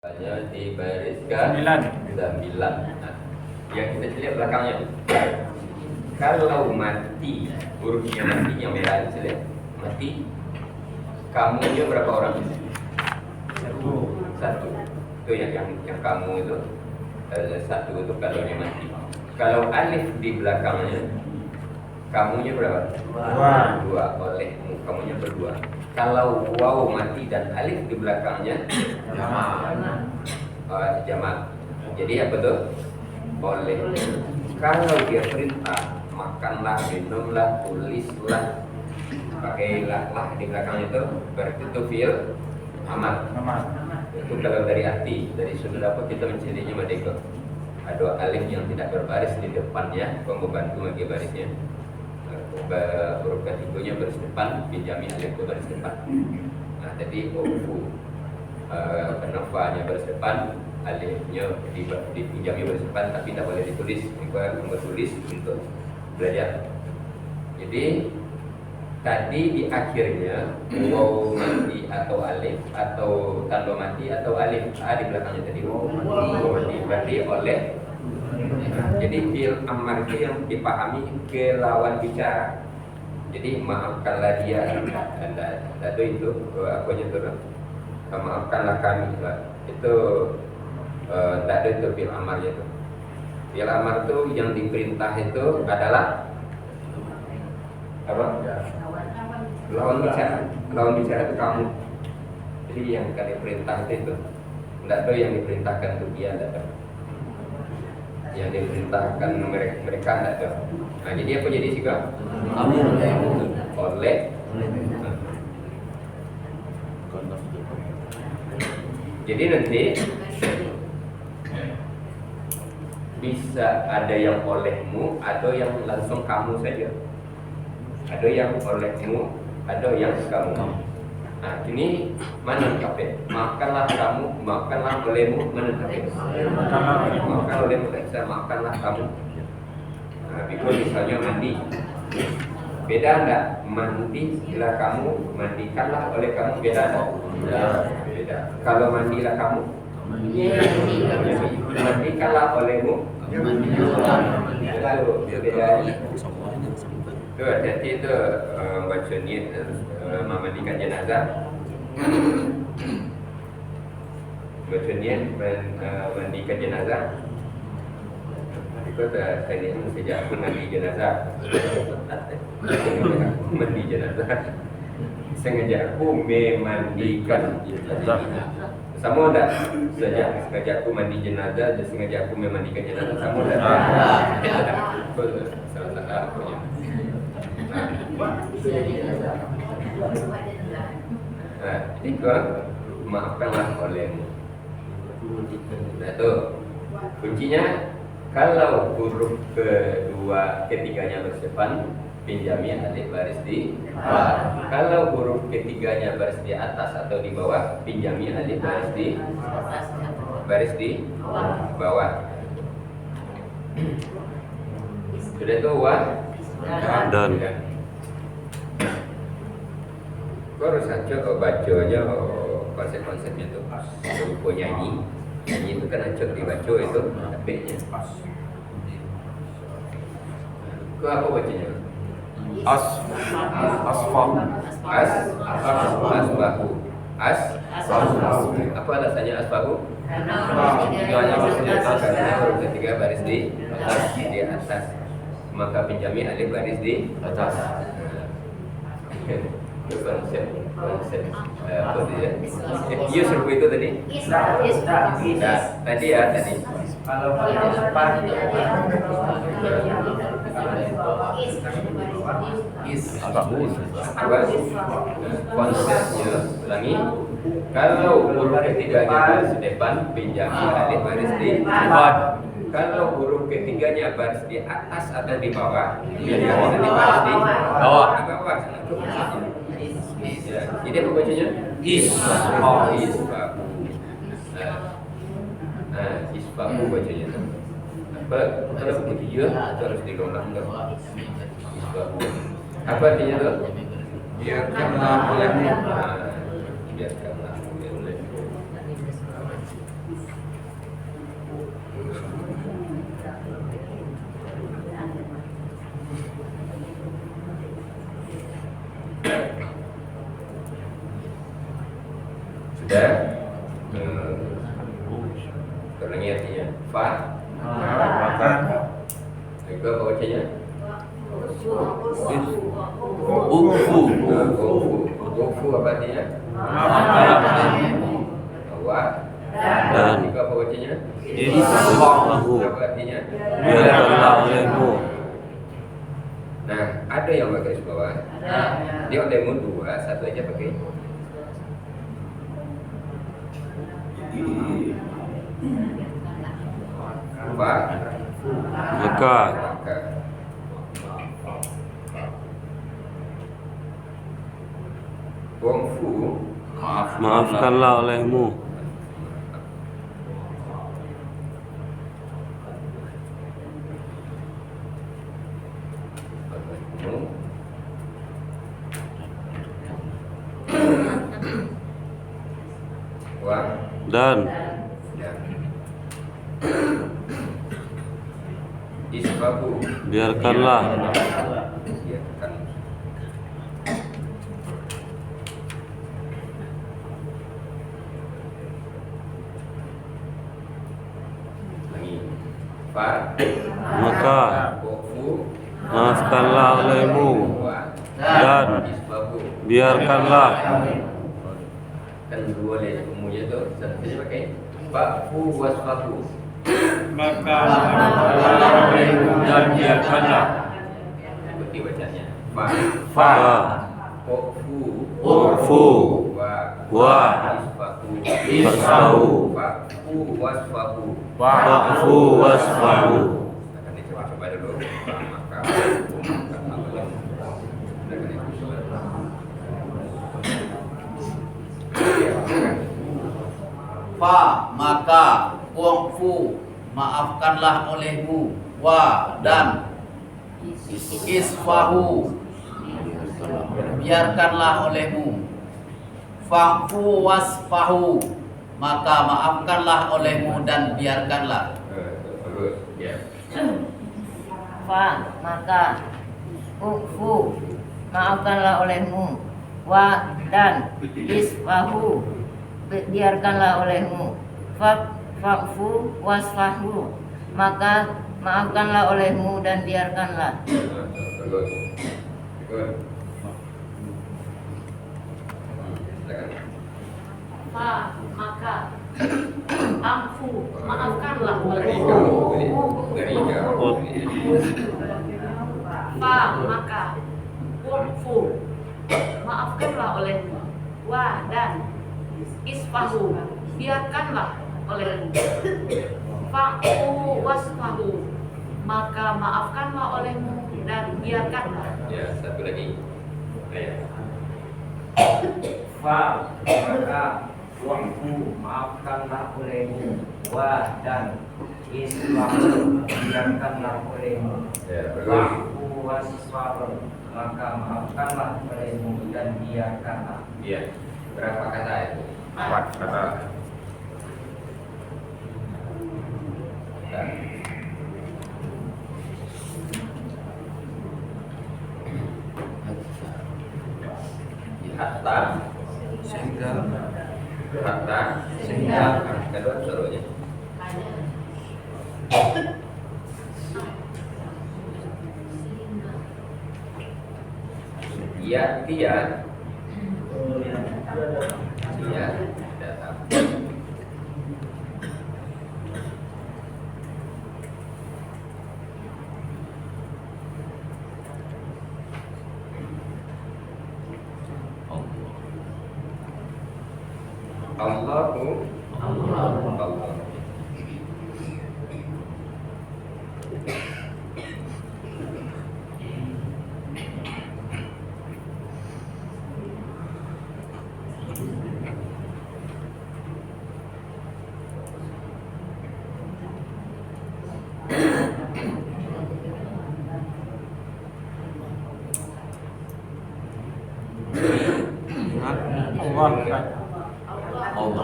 Hanya dibariskan 9. Nah, yang kita lihat belakangnya. Kalau mati, hurufnya mati yang merah itu lihat. Mati. Kamunya berapa orang? Satu. Itu yang kamu itu satu itu kalau dia mati. Kalau alif di belakangnya, kamunya berapa? Dua. Olehmu, kamunya berdua. Kalau waw mati dan alif di belakangnya jamak. Jadi apa tuh? Oleh. Kalau dia perintah, makanlah, minumlah, tulislah, pakailah di belakangnya itu berarti itu fi'il amar. Itu kalau dari arti, dari sudut apa kita mencirinya madeko. Ada alif yang tidak berbaris di depannya, membantu bagi barisnya. Huruf ketiganya baris depan, pinjami alif ke baris depan. Nah, jadi ufu penafanya baris depan, alifnya dipinjami baris depan, tapi tidak boleh ditulis. Kita tulis untuk belajar. Jadi tadi di akhirnya waw mati atau alif atau tanda mati atau alif di belakangnya tadi waw mati berarti oleh. Jadi fi'il amar itu yang dipahami ke lawan bicara. Jadi maafkanlah dia, itu aku nyetur. Maafkanlah kami, itu tidak ada itu fi'il amarnya itu. Fi'il amar itu yang diperintah itu adalah apa? Lawan bicara. Lawan bicara itu kamu. Jadi yang kalian perintah itu tidak ada yang diperintahkan untuk dia, tidak ada. Yang diperintahkan mereka tidak ada. Nah, jadi apa jadi sikap? Kamu oleh. Jadi nanti bisa ada yang olehmu, ada yang langsung kamu saja. Ada yang olehmu, ada yang kamu. Nah, ini mana kafe? Maafkanlah kamu, maafkanlah olehmu, mana kafe? Maafkan olehmu, tak bisa maafkanlah kamu. Nah, misalnya mandi, beda enggak? Mandilah kamu, mandikanlah oleh kamu, beda enggak? Beda. Kalau mandilah kamu, mandikanlah olehmu, lalu beda. Itu hati-hati itu baca niat memandikan jenazah. Baca niat memandikan jenazah. Itu saya sejak aku mandi jenazah. Mandi jenazah. Sengaja aku memandikan jenazah. Sama enggak? Sengaja aku mandi jenazah dan sengaja aku memandikan jenazah. Sama enggak? Salah punya. Nah, jadi maafkanlah olehmu. Nah, itu kuncinya. Kalau huruf ketiganya baris depan, pinjami alif baris di bawah. Kalau huruf ketiganya baris di atas atau di bawah, pinjami alif baris di bawah. Sudah itu dan kau harus saja bacanya konsep-konsepnya itu berupa nyanyi itu kan acok dibaca itu B-nya kau apa bacanya? Asbahu apa alasannya asbahu? Karena huruf ketiga baris di atas, maka pinjami alif baris di atas. Konsep apa dia? Iya serupa itu tadi. Nah, tadi. Kalau depan konsepnya ulangi. Kalau huruf ketiganya baris depan, pinjami alif baris di depan. Kalau huruf ketiganya baris di atas atau di bawah, pinjami alif baris di bawah. Jadi apa bacanya? Isbahu. Isbahu bacanya. Kalau begitu harus diulang dong. Isbahu. Apa artinya tuh? Biarkanlah olehmu. Biarkanlah olehmu. dan ulangi artinya fa juga apa bacanya ufu apa artinya wa dan juga apa bacanya apa artinya biarkanlah olehmu. Nah, ada yang pakai garis bawah. Dia olehmu dua, satu aja pakai. Apa? Maka Wongfu maafkanlah olehmu. Dan isbahu biarkanlah biarkan lagi fa maka waqfu maafkanlah olehmu dan isbahu biarkanlah. Kan dua oleh umumnya tuh satu saja pakai fa'fu wasfahu Maka dan biarkanlah. seperti bacanya Fa waqfu wa isfahu isfahu fa'fu wasfahu wa'fu wasfahu. akan dicoba-coba dulu maka fa maka waqfu maafkanlah olehmu wa dan isfahu biarkanlah olehmu fa'fu wasfahu maka maafkanlah olehmu dan biarkanlah. bagus ya Fa maka ukfu maafkanlah olehmu wa dan isfahu biarkanlah olehmu fa'fu wasfahu maka maafkanlah olehmu dan biarkanlah. bagus ikut silakan Fa maka amfu maafkanlah dari olehmu. jauh dari jauh Fa maka waqfu maafkanlah olehmu wa dan isfahu biarkanlah olehmu fa'fu wasfahu maka maafkanlah olehmu dan biarkanlah. ya satu lagi ayat Fa maka waqfu maafkanlah olehmu wa dan isfahu biarkanlah olehmu ya bagus waqfu wasfahu maka maafkanlah olehmu dan biarkanlah. ya berapa kata itu empat kata hatta Sehingga kedua suruhnya dia datang Allahu Allah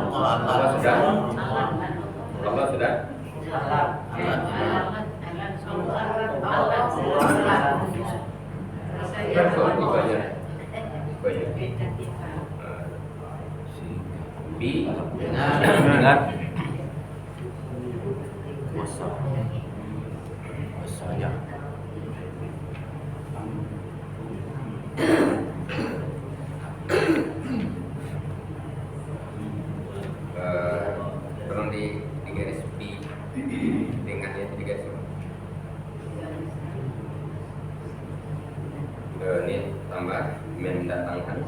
Allah sudah Allah sudah itu aja Bi dengan Kuasanya. tolong di garis bi dengannya itu di garis ini tambah mendatangkan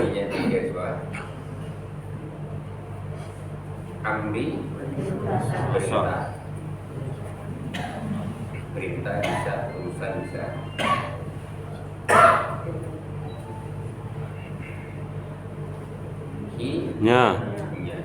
ini di garis bawah amri perintah bisa urusan bisa Nya. nya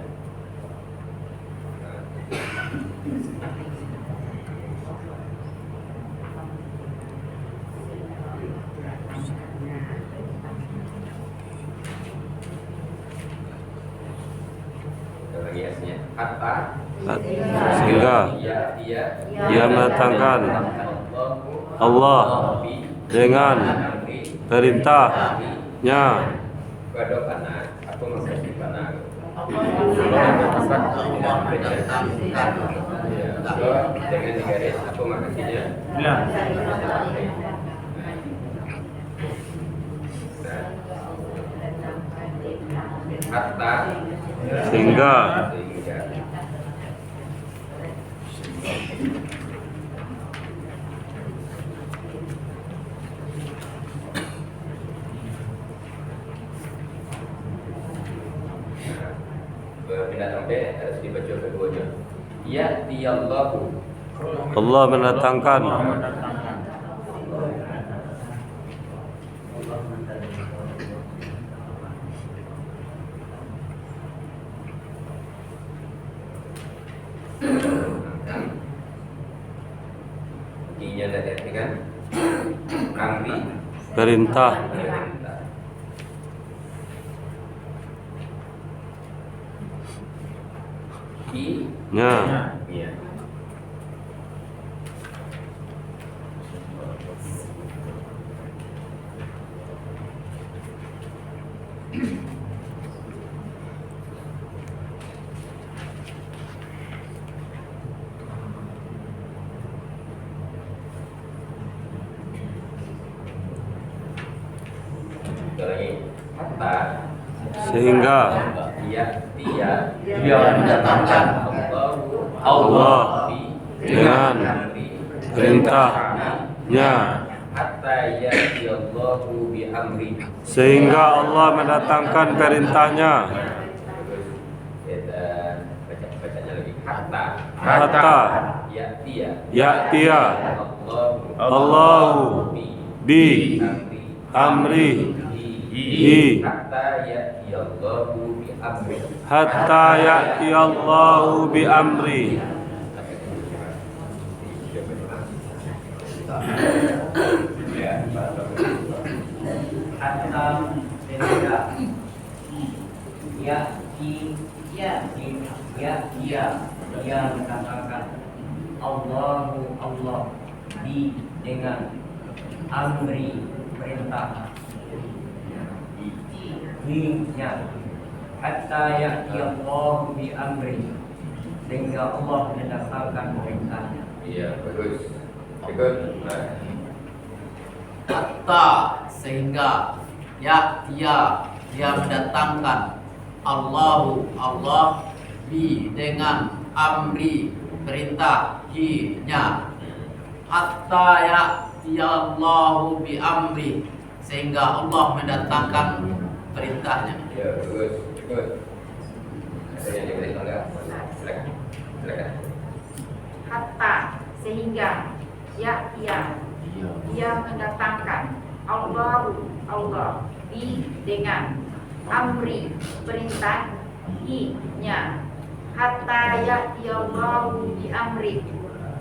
lagi asnya hatta Sehingga dia mendatangkan Allah dengan perintahnya. Kodok anak, aku mengasih anak. Dengan garis, aku makasihnya. Ya. Hatta Sehingga binatang B harus dibaca keduanya. Ya tiyallahu Allah mendatangkan Dinya dari artikan amri perintah perintah. nya. Iya. Lagi hatta Sehingga dia mendatangkan Allah dengan perintahnya. hatta ya'tiyallahu bi amri. Sehingga Allah mendatangkan perintahnya. Bacanya lagi hatta Hatta ya'tiya Allahu bi amri hatta ya'tiyallahu bi amri. hatta ya'tiyallahu bi amri. Hatta sehingga ya dia mendatangkan Allah di dengan amri perintah nya hatta ya'ti Allah bi amri sehingga Allah mendatangkan perintahnya. Iya, bagus. Ikut. hatta sehingga dia mendatangkan Allah bi dengan amri perintahnya hatta ya'tiyallahu bi amri sehingga Allah mendatangkan perintahnya. Iya, bagus. Ikut. Ada yang diberi enggak? Silakan. Silakan. Hatta sehingga dia mendatangkan Allah di dengan amri perintahnya hatta ya'tiyallahu bi amri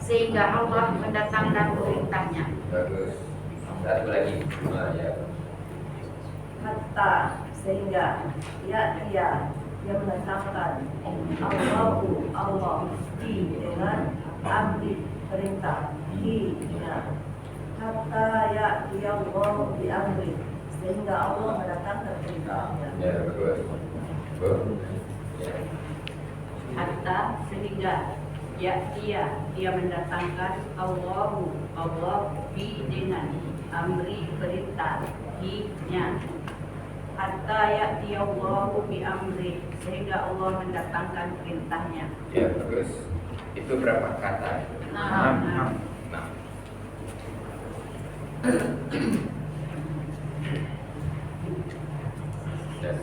sehingga Allah mendatangkan perintahnya. Bagus. Satu lagi. Ya. Hatta sehingga dia mendatangkan Allah dengan amri perintah hatta dia Allah bi amri sehingga Allah mendatangkan perintahnya. Ya, bagus. Bu. Ya. Hatta sehingga dia mendatangkan Allah bi dengan amri perintahnya hatta dia Allah bi amri sehingga Allah mendatangkan perintahnya. Ya, bagus. Itu berapa kata? Nah, Nah. Yes.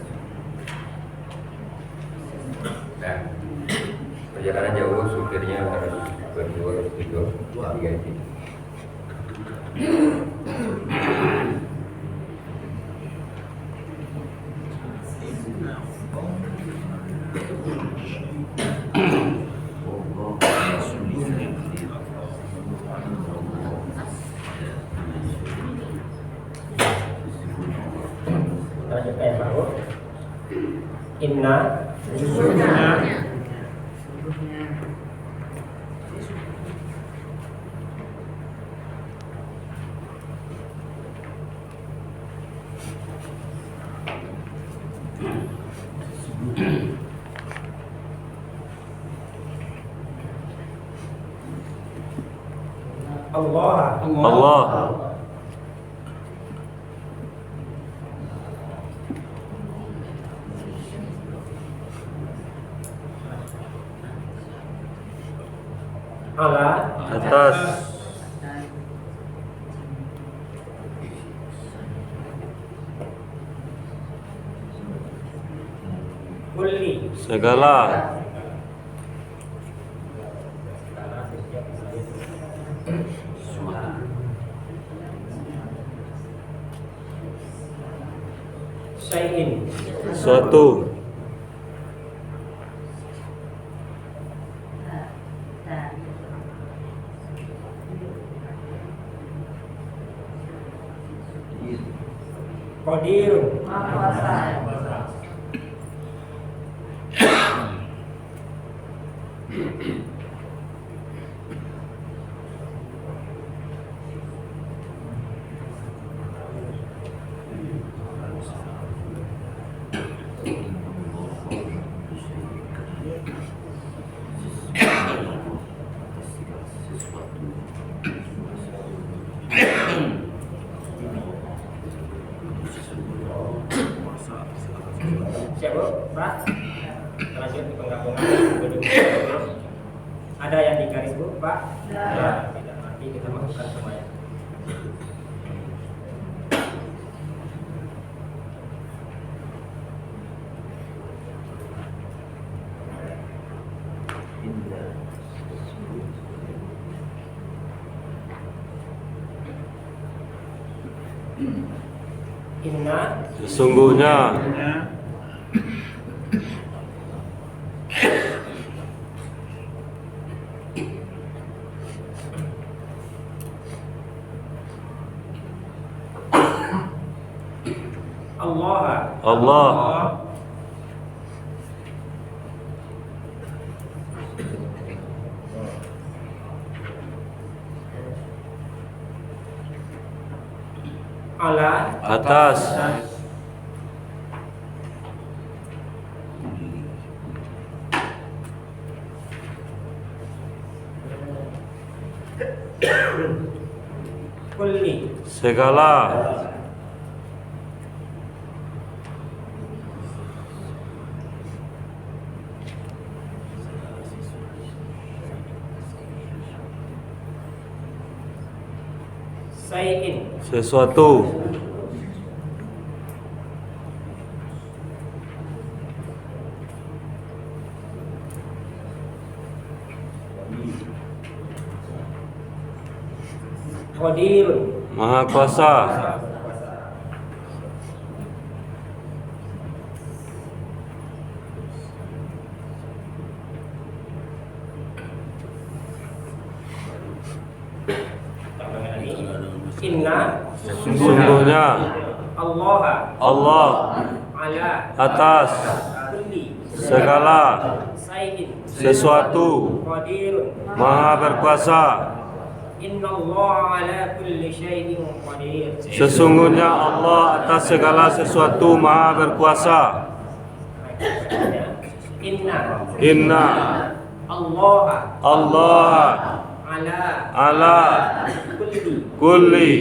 Nah, perjalanan jauh supirnya harus berdua, tiga ini. Lanjut ayat baru. Inna Allah Allah ala atas kulli segala syai'in suatu qadirun Maha kuasa. Siap Bu, Pak. Lanjut di penggabungan. Ada yang di garis Bu, Pak? Ya, tidak. Nanti kita masukkan semuanya. Inna sesungguhnya Allah Allah ala atas kulli segala syai'in sesuatu qadirun maha kuasa Inna Sesungguhnya Allah Allah ala atas kulli segala syai'in sesuatu qadirun. Maha berkuasa. Inna Allah ala kulli syai'in qadir. Sesungguhnya Allah atas segala sesuatu Maha berkuasa. Inna Allah Allah ala ala kulli kulli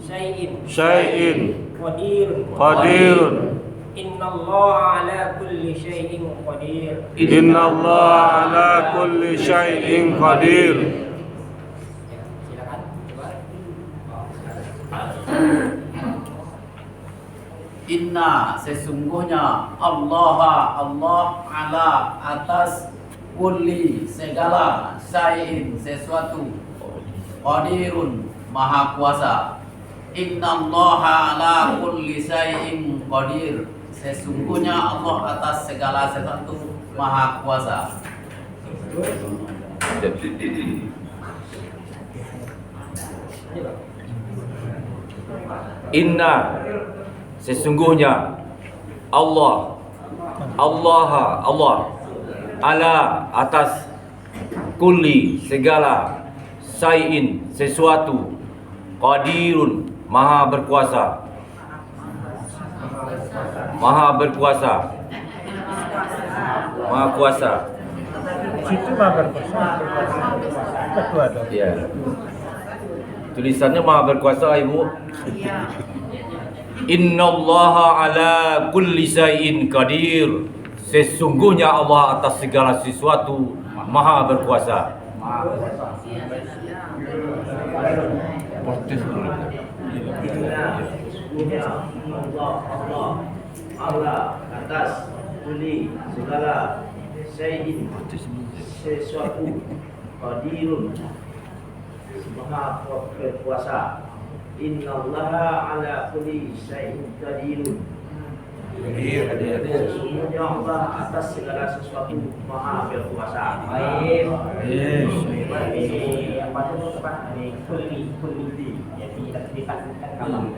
syai'in syai'in qadirun. qadirun. Inna Allah ala kulli syai'in qadir. Inna Allah ala kulli syai'in qadir. Silakan coba. Inna sesungguhnya Allah ala atas kulli segala syai'in sesuatu qadirun maha kuasa. Inna Allah ala kulli syai'in qadir. Sesungguhnya Allah atas segala sesuatu maha kuasa. Inna sesungguhnya Allah ala atas kulli segala syai'in sesuatu qadirun maha berkuasa maha kuasa. Situ mah berkuasa. Betul ada. Ya. Tulisannya maha berkuasa, Ibu. Innallaha ala kulli syai'in qadir. Sesungguhnya Allah atas segala sesuatu maha berkuasa. Allah atas kulli segala syai'in sesuatu qadirun maha berkuasa. Innallaha ala kulli syai'in qadirun. Sesungguhnya Allah atas segala sesuatu maha berkuasa. Baik. Ini apa itu Pak? Ini kulli. Jadi kita dipastikan kalau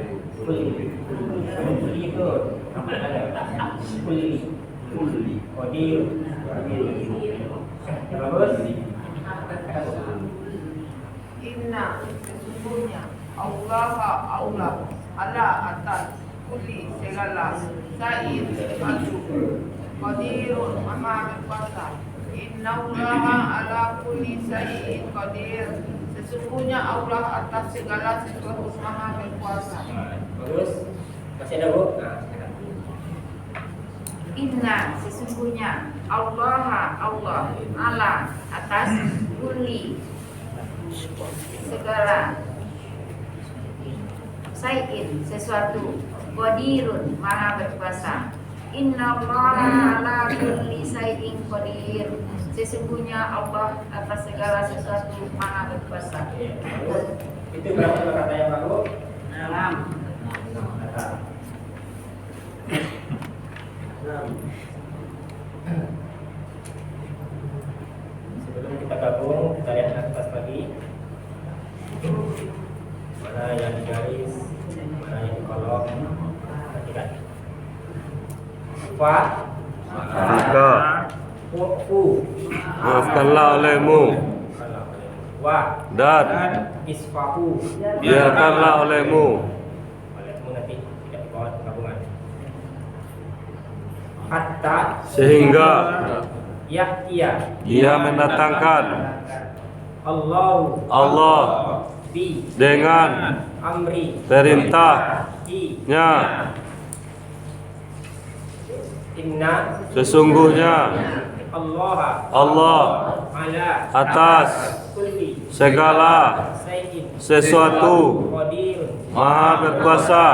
kulli itu kulli qadir. Bagus. Inna sesungguhnya Allah ala atas kulli segala syai'in sesuatu qadirun maha berkuasa. Inna Allah ala kulli syai'in qadir. Sesungguhnya Allah atas segala sesuatu maha berkuasa. Bagus. Masih ada, Bu? Nah, silakan. Inna sesungguhnya Allah ala atas kulli segala syai'in sesuatu qadirun maha berkuasa. Inna Allah ala kulli syai'in qadir. Sesungguhnya Allah atas segala sesuatu maha berkuasa. Itu berapa kata yang baru? 6. Kata. Sebelum kita gabung, kita lihat atas lagi. Mana yang digaris, mana yang dikolom. Perhatikan. Fa, Maka fu, maafkanlah olehmu wa, dan isfahu. biarkanlah olehmu Olehmu nanti tidak di bawah gabungan. Hatta sehingga yahtiya ia mendatangkan Allah bi dengan amri perintahnya. Inna Sesungguhnya Allah Allah ala atas kulli segala syai'in sesuatu qadir. Maha berkuasa.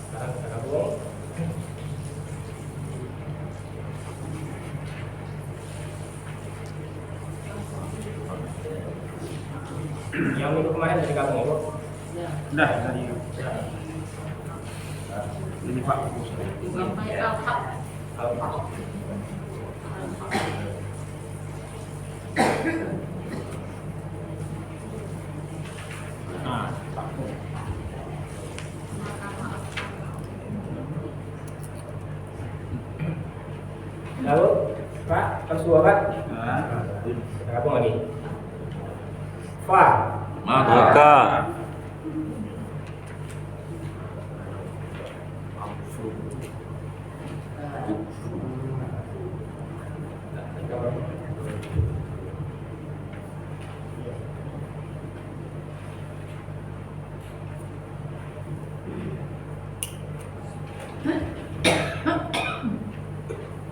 Sekarang kita gabung. Yang minggu kemarin sudah gabung, Ibu? Dah tadi. Ini Pak. Al-Haq. Nah, Pak. Lalu Pak, Rasulullah Pak. Apa lagi? Fa. Maka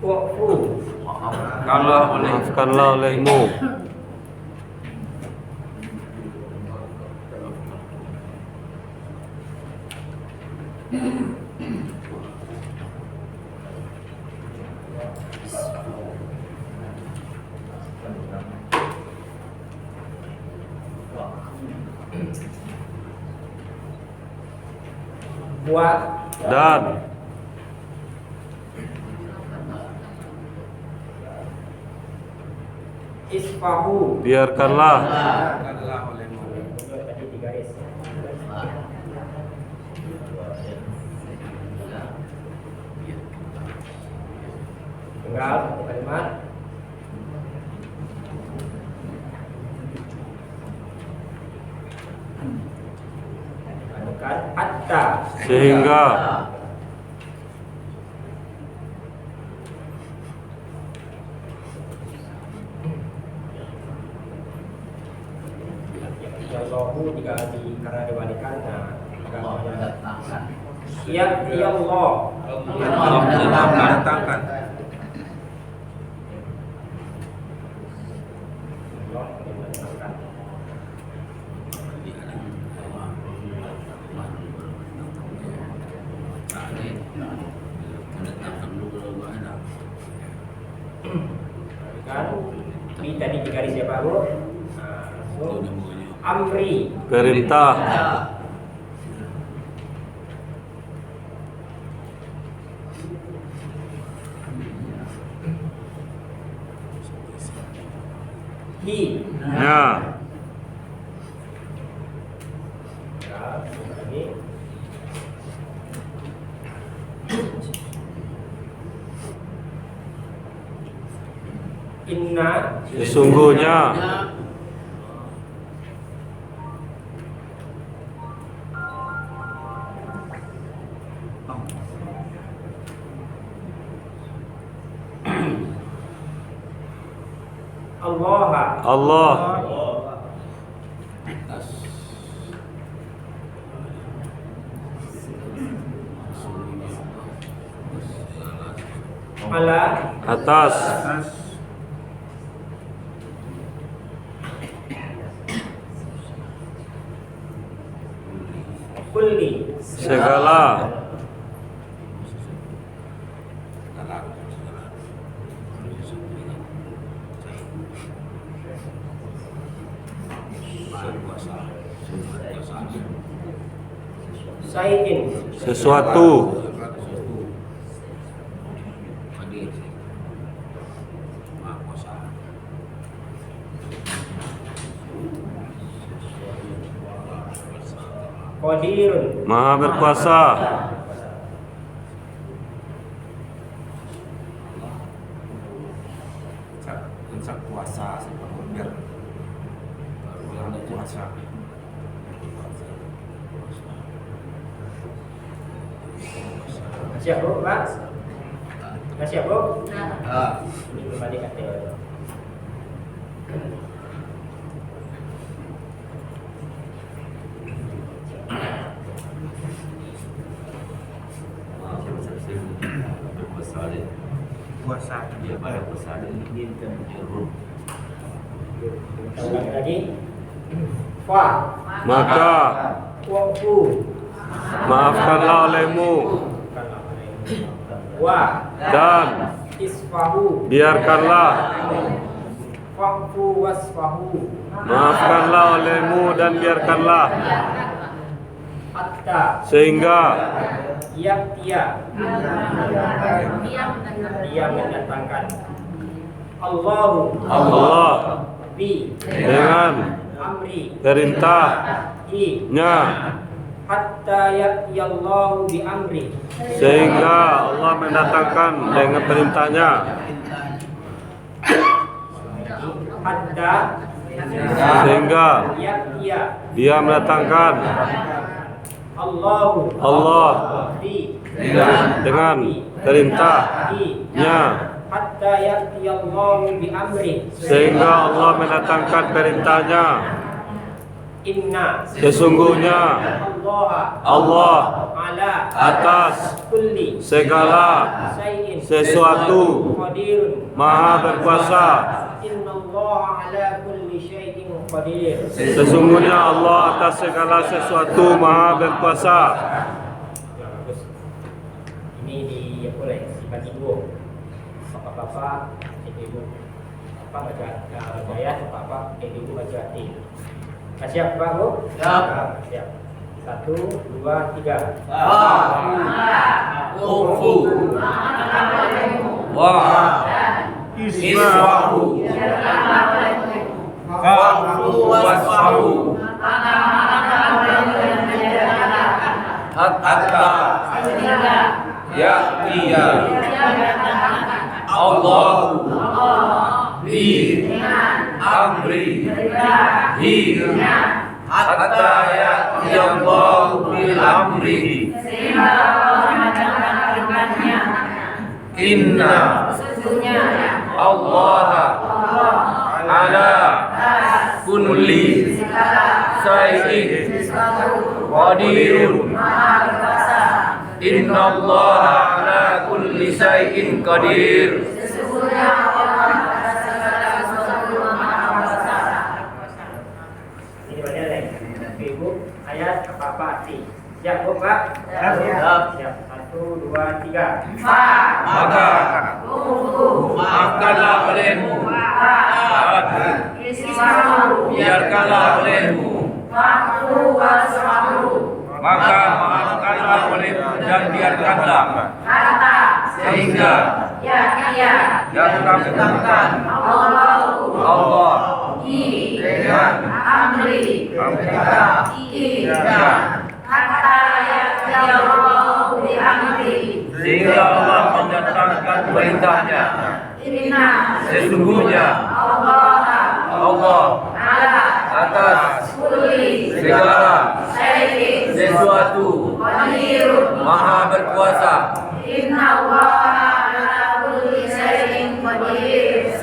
Wa'fu. maafkanlah olehmu. Buat. Dan Isfahu. biarkanlah Tadi 3 garis. Tinggal satu kalimat. Anukan hatta. sehingga Allahu jika karena diwalikan, nah Allah mendatangkan. ya Allah. Allah mendatangkan. Allah mendatangkan. Kan ini tadi 3 garis ya Pak Bu. Nah, langsung amri. perintah, Hi. nya, Lagi. Inna. sesungguhnya Allah. Allah Ala. atas Kulli. segala Sayin. sesuatu Qadirun. maha berkuasa, Puasa biar ada puasa. Siap Bu, Pak? Siap Bu? Ah. Ini kembali ke teori. Puasa. Dia pada puasa ini kan Ulangi lagi. Fa. maka Wa'fu. maafkanlah olehmu Wa. dan Isfahu. biarkanlah, Fa'fu wasfahu. maafkanlah olehmu dan biarkanlah, Hatta. sehingga Yaktia. Dia mendatangkan. Allahu. Allah Bi. dengan Amri. perintah I. nya Hatta. hatta ya'tiyallahu bi amri. Sehingga Allah mendatangkan dengan perintahnya. Hatta Sehingga ya'tiya Dia mendatangkan Allahu Allah bi dengan perintahnya. hatta ya'tiyallahu bi amri. Sehingga Allah mendatangkan perintahnya. Inna Sesungguhnya Allah ala atas kulli segala syai'in sesuatu qadirun. Maha berkuasa. Innallaha ala kulli syai'in qadir. Sesungguhnya Allah atas segala sesuatu Maha berkuasa. Bagus. Ini di boleh sifat ibu. Bapak-bapak, ibu. Bapak baca ayat, bapak, ibu baca hati. Siap Pak Bu? Siap. Siap. 1, 2, 3. Ufu wa iswahu fa'fu wasfahu hatta ya'tiya Allahu bi amri hatta ya'tiya Allahu bil amri inna Allah ala kulli syai'in qadirun. Inna Allah ala kulli syai'in qadir. Ini baca deh. Ibu ayat apa arti? Siap Bu Pak? Siap. Siap. 1, 2, 3. Maka maafkanlah olehmu, biarkanlah olehmu, maka maafkanlah olehmu dan biarkanlah, sehingga datangkan Allah dengan sehingga Allah mendatangkan perintahnya. Sesungguhnya Allah atas segala sesuatu Maha berkuasa.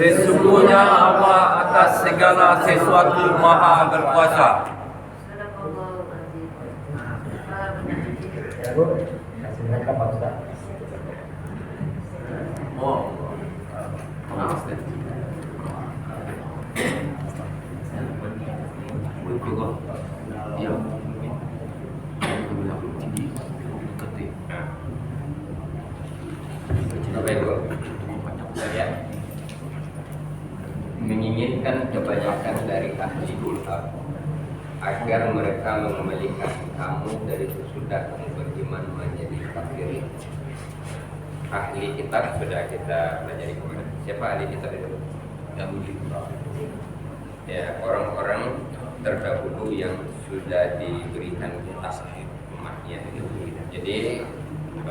Sesungguhnya Allah atas segala sesuatu Maha berkuasa. Ya Bu, kasih mereka Pak Ustaz. Bapak Ibu, saya menginginkan kebanyakan dari ahli kitab agar mereka mengembalikan kamu dari sesudah kamu beriman menjadi kafir. Ahli kitab sudah kita pelajari kemarin. Siapa ahli kitab itu? Yahudi. Ya, orang-orang terdahulu yang sudah diberikan kitab umatnya. Jadi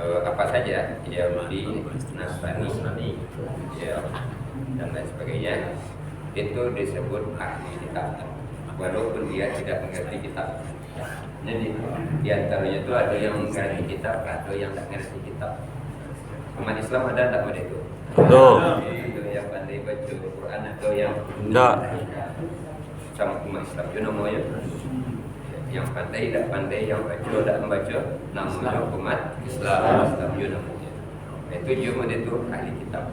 apa saja Yahudi, Nasrani, ya, dan lain sebagainya itu disebut ahli kitab, walaupun dia tidak mengerti kitab. Jadi diantaranya itu ada yang mengerti kitab, ada yang tidak mengerti kitab. Umat Islam ada tak pada itu? Betul. Itu yang pandai baca Quran atau yang Tidak. Sama umat Islam itu namanya. Yang pandai tidak pandai, yang baca tidak membaca, namanya umat Islam. Islam itu namanya. Itu cuma itu ahli kitab.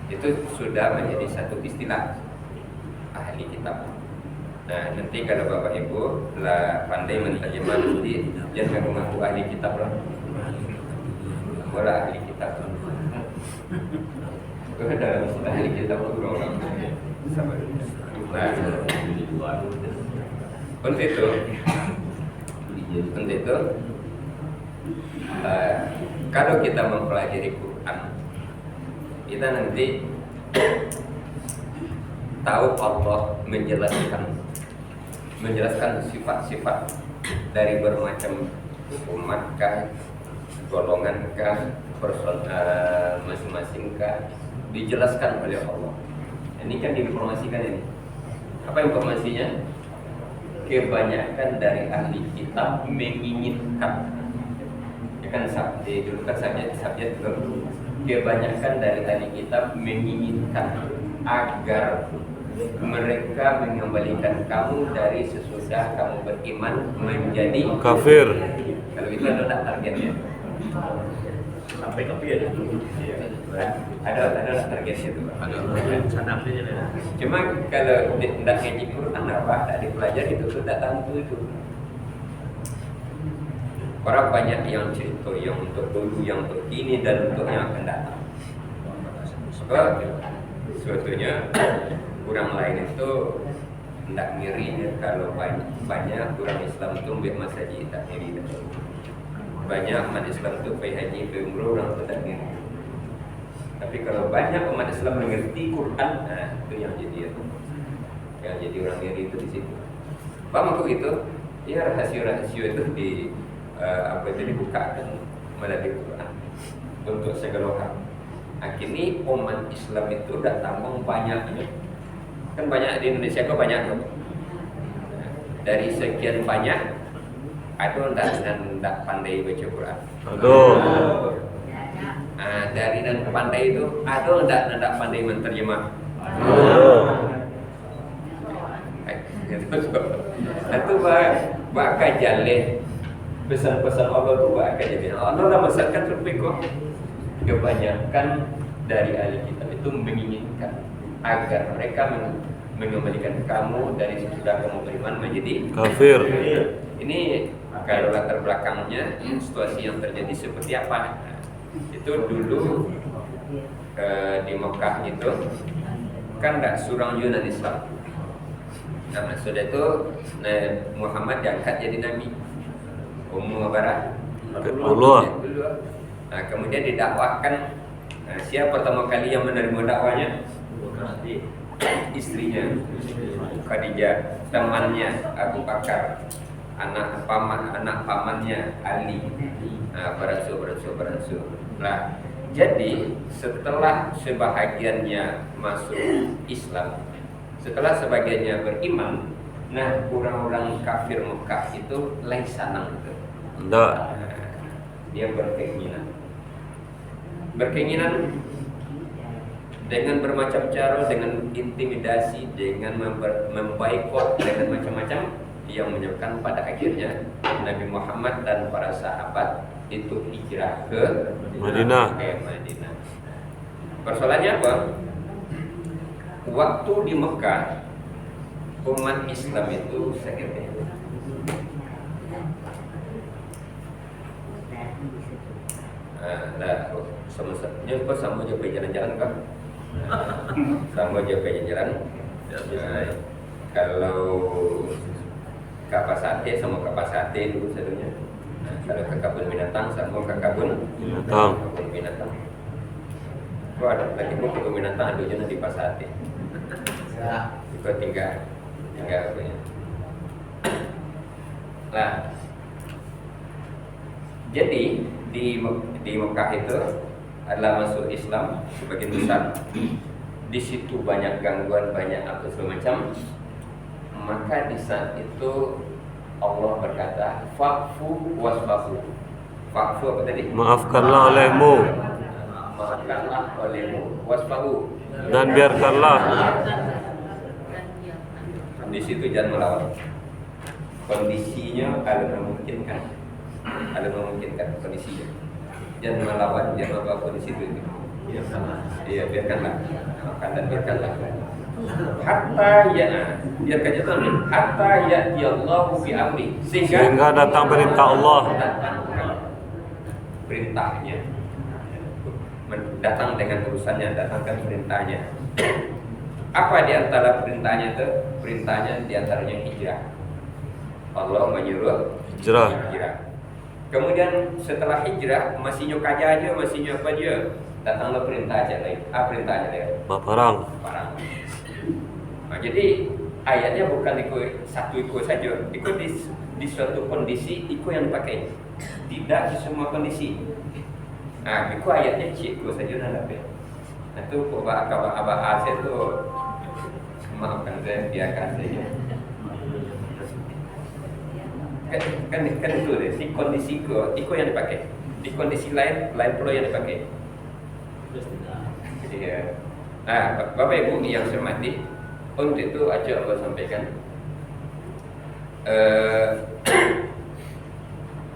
Itu sudah menjadi satu istilah ahli kitab. Nah, nanti kalau Bapak Ibu lah pandai menterjemah nanti jangan mengaku ahli kitab lah. Bola ahli kitab. Kalau dalam istilah ahli kitab itu orang sama. Nah, untuk itu kalau kita mempelajari Quran, kita nanti tahu Allah menjelaskan sifat-sifat dari bermacam umat kah, golongan kah, masing-masing kah, dijelaskan oleh Allah. Ini kan diinformasikan ini. Apa informasinya? Kebanyakan dari ahli kitab menginginkan, ya kan dulu kan subjek itu. Kebanyakan dari ahli kitab menginginkan agar mereka mengembalikan kamu dari sesudah kamu beriman menjadi Kafir. Kalau itu adalah targetnya. Sampai kafir. Ada targetnya itu. Sanapnya. Cuma kalau tidak ngaji Quran apa, tidak dipelajari itu sudah tentu itu. Orang banyak yang cerita yang untuk dulu, yang untuk kini dan untuk yang akan datang. Sebab sebetulnya orang lain itu tidak ngiri kalau banyak orang Islam itu ambil masjid tak ngiri. Banyak umat Islam itu pergi haji, pergi umrah, orang itu tak ngiri. Tapi kalau banyak umat Islam mengerti Quran, nah itu yang jadi itu. Yang jadi orang ngiri itu di situ. Apa maksud itu? Ya rahasia-rahasia itu dibukakan melalui Quran untuk segala hal. Akhirnya umat Islam itu dah tambang banyaknya. Kan banyak di Indonesia kok banyak tuh. Dari sekian banyak, ada tidak pandai baca Quran. Aduh. Dari dan pandai itu ada tidak pandai menterjemah. Itu bakal jaleh pesan-pesan Allah itu bakal jadi. Allah dah besarkan terpikir. Kebanyakan dari ahli kitab itu menginginkan agar mereka mengembalikan kamu dari sesudah kamu beriman menjadi Kafir. Ini kalau latar belakangnya situasi yang terjadi seperti apa? Itu dulu di Mekah itu kan tidak surang Yunan Islam. Nah maksudnya itu Muhammad diangkat jadi nabi. Ummu Barat Allah. Nah kemudian didakwahkan. Nah, siapa pertama kali yang menerima dakwanya? Istrinya Khadijah, temannya Abu Bakar, anak pamannya Ali, beransur. Nah, jadi setelah sebahagiannya masuk Islam, setelah sebagiannya beriman, nah orang-orang kafir Mekah itu lain sanang itu. Tidak. Dia berkeinginan dengan bermacam cara, dengan intimidasi, dengan memboikot, dengan macam-macam yang menyebabkan pada akhirnya Nabi Muhammad dan para sahabat itu hijrah ke Madinah. Persoalannya apa? Waktu di Mekah umat Islam itu segede. Sama aja pergi jalan-jalan kan? Sama aja pergi jalan. Kalau kapas sate sama kapas sate dulu sebenarnya. Kalau ke kebun binatang sama ke kebun binatang. Kau ada lagi mau kebun binatang ada jangan di pas sate. Kau tinggal apa ya? Nah, jadi di Mekah itu adalah masuk Islam sebagian besar. Di situ banyak gangguan, banyak apa segala macam. Maka di saat itu Allah berkata, "Fa'fu wasfahu." Fa'fu apa tadi? Maafkanlah olehmu Maafkanlah olehmu. Wasfahu. dan biarkanlah. Di situ jangan melawan. Kondisinya kalau memungkinkan, kondisinya. Jangan melawan, jangan bawa kondisi itu. Iya, biarkanlah. Makan dan biarkanlah. Hatta biarkan itu hatta ya'tiyallahu bi amri, Sehingga datang perintah Allah. Perintahnya. Datang dengan urusannya, datangkan perintahnya. Apa di antara perintahnya itu? Perintahnya di antaranya hijrah. Allah menyuruh Hijrah. Kemudian setelah hijrah masih nyok aja, masih nyok apa aja, datanglah perintah aja lain. Perintahnya lain. Parang. Nah, jadi ayatnya bukan ikut satu ikut saja, ikut di suatu kondisi itu yang dipakai, tidak di semua kondisi. Nah, itu ayatnya cikgu saja nanti. Nah, itu abah Asia itu maafkan saya, biarkan saja. Kan itu deh, di kondisi itu yang dipakai, di kondisi lain pula yang dipakai. Iya. Nah, Bapak Ibu yang saya hormati, untuk itu aja Allah sampaikan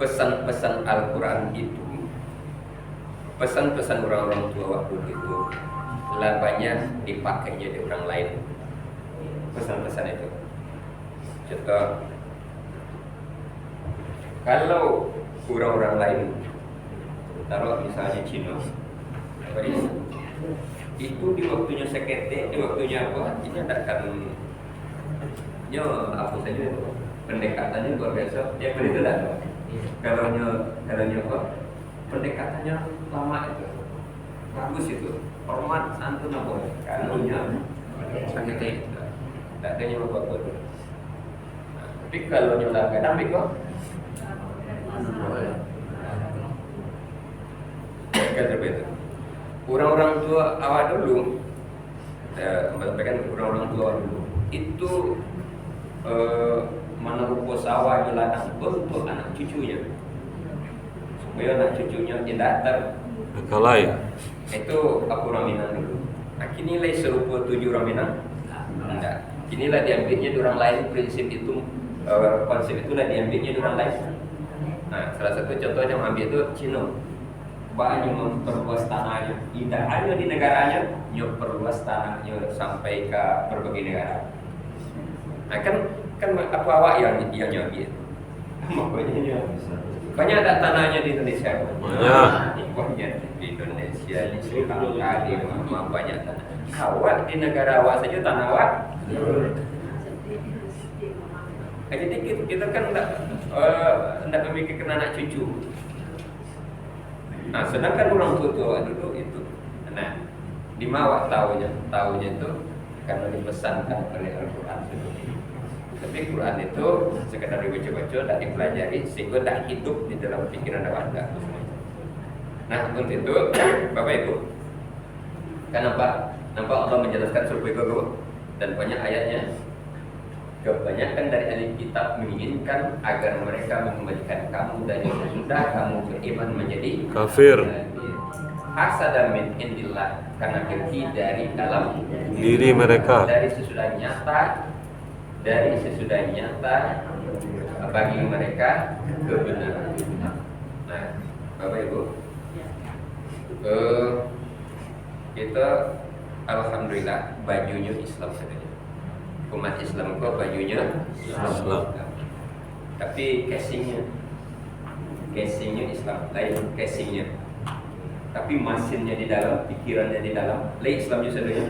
pesan-pesan Al-Quran itu, pesan-pesan orang-orang tua waktu itu lah banyak dipakainya di orang lain. Pesan-pesan itu, contoh, kalau orang-orang lain, taruh misalnya Cina, itu di waktunya sekete, di waktunya apa? Ini akan apa saja itu pendekatannya luar biasa. Ya begitu lah. Kalau apa? Pendekatannya lama itu, bagus itu, hormat santun apa? Kalau sekete, tak ada yang apa-apa. Tapi kalau nyola kadang kok kata begitu. Orang-orang tua awal dulu, sampaikan orang-orang tua dulu itu menerupo sawah di ladang untuk anak cucunya, supaya anak cucunya tidak Kalai. itu aku orang Minang dulu. Nah, kini lah serupa 7 orang Minang. Enggak. Kini lah diambilnya di orang lain, prinsip itu, konsep itulah diambilnya di orang lain. Nah, salah satu contoh yang ambil itu Cina. Banyak memperluas tanahnya, tidak hanya di negaranya, memperluas tanahnya sampai ke berbagai negara. Nah, kan apa awak yang nyambil? Makanya banyak ada tanahnya di Indonesia. Banyak di Indonesia, di Sri Lanka, di mana banyak tanah. Awak di negara awak saja tanah awak. Jadi kita kan tidak memikirkan anak cucu. Nah, sedangkan orang tua dulu itu, nah, di mawak tahunya itu karena dipesankan oleh Al-Quran. Tapi Quran itu sekedar dibaca-baca, tak dipelajari, sehingga tak hidup di dalam pikiran awak. Nah, untuk itu, Bapak Ibu, kan nampak Allah menjelaskan surga itu dan banyak ayatnya. Kebanyakan dari ahli kitab menginginkan agar mereka mengembalikan kamu dari sesudah kamu beriman menjadi Kafir. Hasada min indillah, karena dengki dari dalam Diri mereka. dari sesudah nyata bagi mereka kebenaran. Nah, Bapak Ibu, kita alhamdulillah bajunya Islam saja. Umat Islam kok bajunya Islam. Tapi casingnya Islam, lain casingnya. Tapi mesinnya di dalam, pikirannya di dalam, lain Islamnya saja.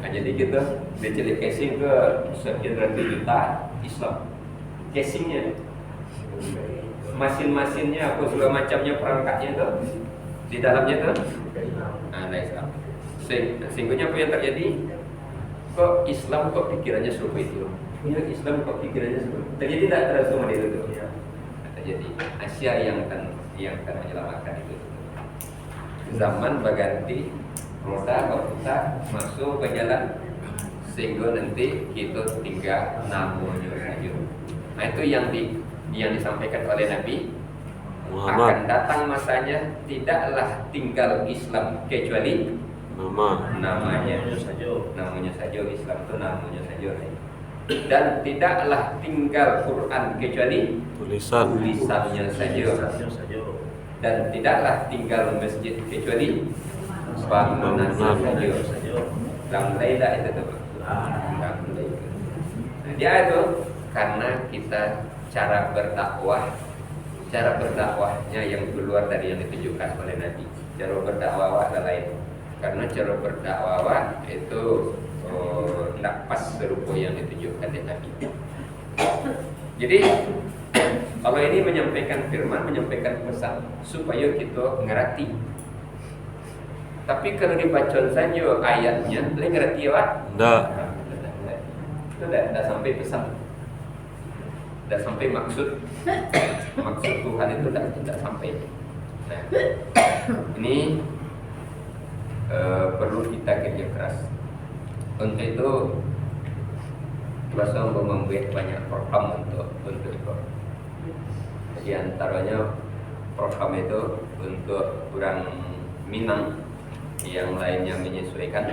Jadi kita dicelik casing ke sekian ratus juta Islam. Casingnya, mesin-mesinnya, apa segala macamnya, perangkatnya itu di dalamnya itu, nah Islam. Sehingga apa yang terjadi? Kok Islam kok pikirannya seperti itu? Ya, Islam kok pikirannya seperti itu? Terjadi tak terus semua itu? Terjadi. Asia yang akan menyelamatkan itu. Zaman berganti, roda kalau kita masuk ke jalan, sehingga nanti kita tinggal namanya saja. Nah, itu yang disampaikan oleh Nabi. Akan datang masanya tidaklah tinggal Islam kecuali namanya saja Islam itu namanya saja, dan tidaklah tinggal Quran kecuali tulisannya saja, dan tidaklah tinggal masjid kecuali bangunannya saja. Dan laila itu tuh. Dia itu karena kita cara berdakwahnya yang keluar dari yang ditunjukkan oleh Nabi. Cara berdakwah lain. Karena cara berdakwah itu tidak pas serupa yang ditunjukkan oleh Nabi. Jadi Allah ini menyampaikan firman, menyampaikan pesan supaya kita ngerti. Tapi kalau dibaca saja ayatnya, boleh ngerti ya, Pak? Tidak. Itu tidak sampai pesan. tidak sampai maksud Tuhan itu tidak sampai. Nah, ini perlu kita kerja keras. Untuk itu Kuasa membuat banyak program untuk itu. Di antaranya program itu untuk orang Minang, yang lainnya menyesuaikan.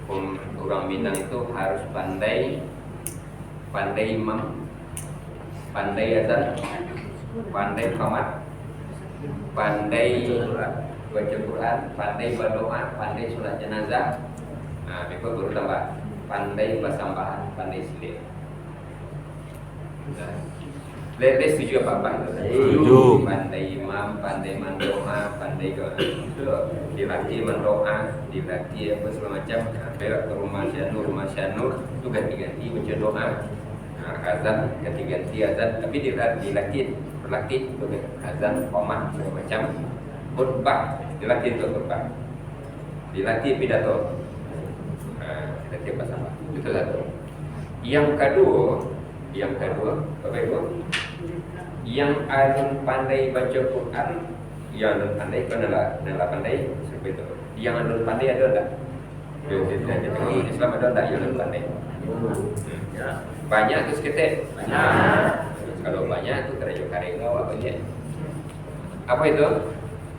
Orang Minang itu harus pandai imam, pandai azan, pandai qamat, pandai baca Quran, pandai berdoa, pandai sholat jenazah. Nah, itu baru tambah pandai bersambahan, pandai silir. Lele setuju apa? Setuju. Pandai imam, pandai mendoa, pandai dilatih mendoa, dilatih apa segala macam. Sampai ke rumah syanur itu ganti-ganti baca doa. Nah, azan ganti-ganti azan, tapi dilatih untuk azan, qomat segala macam. Khutbah dilatih untuk khutbah, dilatih pidato, dilatih pasang. Itu satu. Yang kedua, Bapak Ibu, yang alun pandai baca Quran, yang alun pandai kan adalah pandai seperti itu. Yang alun pandai ada enggak? Di Islam ada enggak yang alun pandai? Banyak tu seketik. Kalau banyak tu kerja karya apa dia? Apa itu?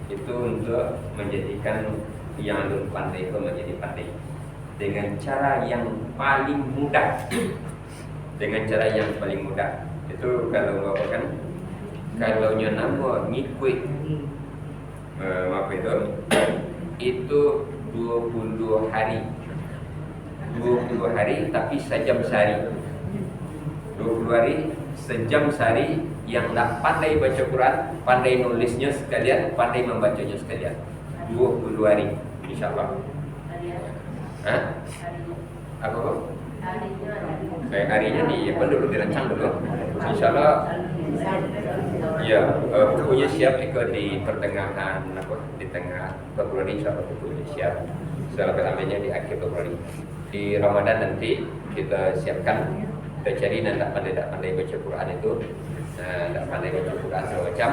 Itu untuk menjadikan yang alun pandai itu menjadi pandai dengan cara yang paling mudah. Dengan cara yang paling mudah. Itu kalau Bapak kan, kalau nama ngikut apa itu 20 hari 20 hari tapi sejam sehari. 20 hari sejam sehari, yang tak pandai baca Quran, pandai nulisnya sekalian, pandai membacanya sekalian. 20 hari insyaallah. Apa Bang? Harinya dulu dirancang dulu. Insyaallah ya, bukunya siap di pertengahan di tengah Februari, insyaallah bukunya siap. Setelah ramainya di akhir Februari. Di Ramadan nanti kita siapkan, kita cari tak pandai baca Quran itu, tak pandai baca Quran segala macam.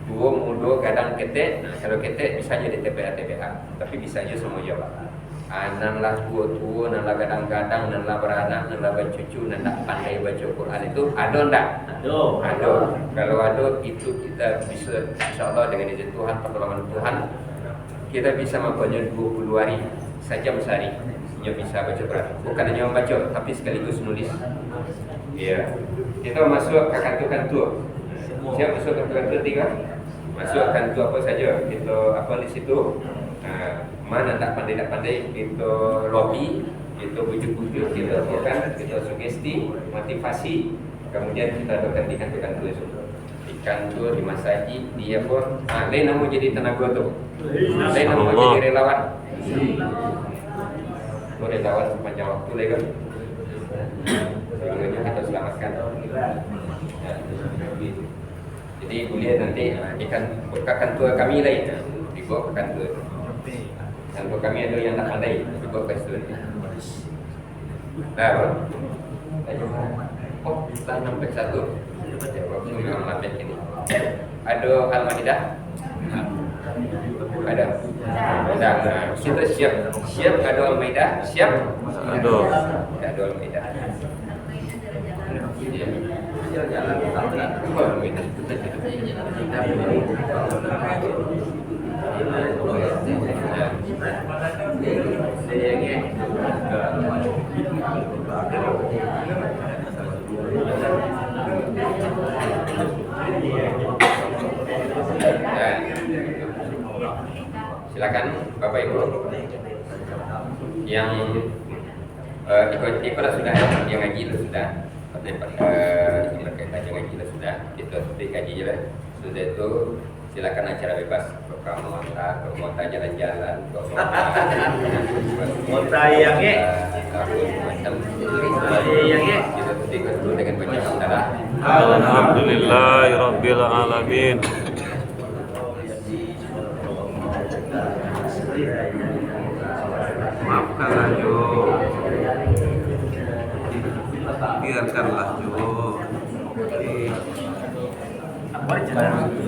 Dua mudo kadang ketek, kalau ketek bisa jadi TPA, tapi bisa aja semua jawab. Nan lah tua, nan lah kadang-kadang, nan lah beranak, nan lah bercucu, nan tak pandai baca Quran itu ada enggak? Ada. Kalau ada itu kita bisa, insyaallah dengan izin Tuhan, pertolongan Tuhan, kita bisa mempunyai 20 hari sejam sehari. Dia bisa baca Quran. Bukan hanya membaca, tapi sekaligus nulis. Ya. Kita masuk ke kantor-kantor. Siap masuk ke kantor 3? Masuk kantor apa saja. Kita apa di situ? Mana tak pandai, kita lobby, kita bujuk-bujuk, kita bukan, kita sugesti, motivasi, kemudian kita akan di kantor-kantor itu. Di kantor, di masjid, dia pun, lain nama jadi tenaga tu, lain nama jadi relawan. Relawan sepanjang waktu lagi kan, sebenarnya kita selamatkan. Jadi boleh nanti ikan kantor kami lain, dibawa ke kantor. Kantor kami ada yang tak pandai, dibawa ke kantor. Dah, kita sampai satu. Waktu yang lambat ini. Ada Al-Maidah? Ada. Nah, kita siap ada Al-Maidah, siap? Ada. Ada Al-Maidah. Jalan Al-Maidah. Silakan Bapak Ibu yang ikut sudah, yang ngaji sudah, yang berkaitan dengan ngaji sudah, kita kaji je lah. Sudah itu silakan acara bebas, ke kota jalan-jalan, ke Kota yang kita ikut dulu dengan banyak hamdalah. Alhamdulillahirabbil alamin. Maafkanlah Jo, biarkanlah Jo. Original.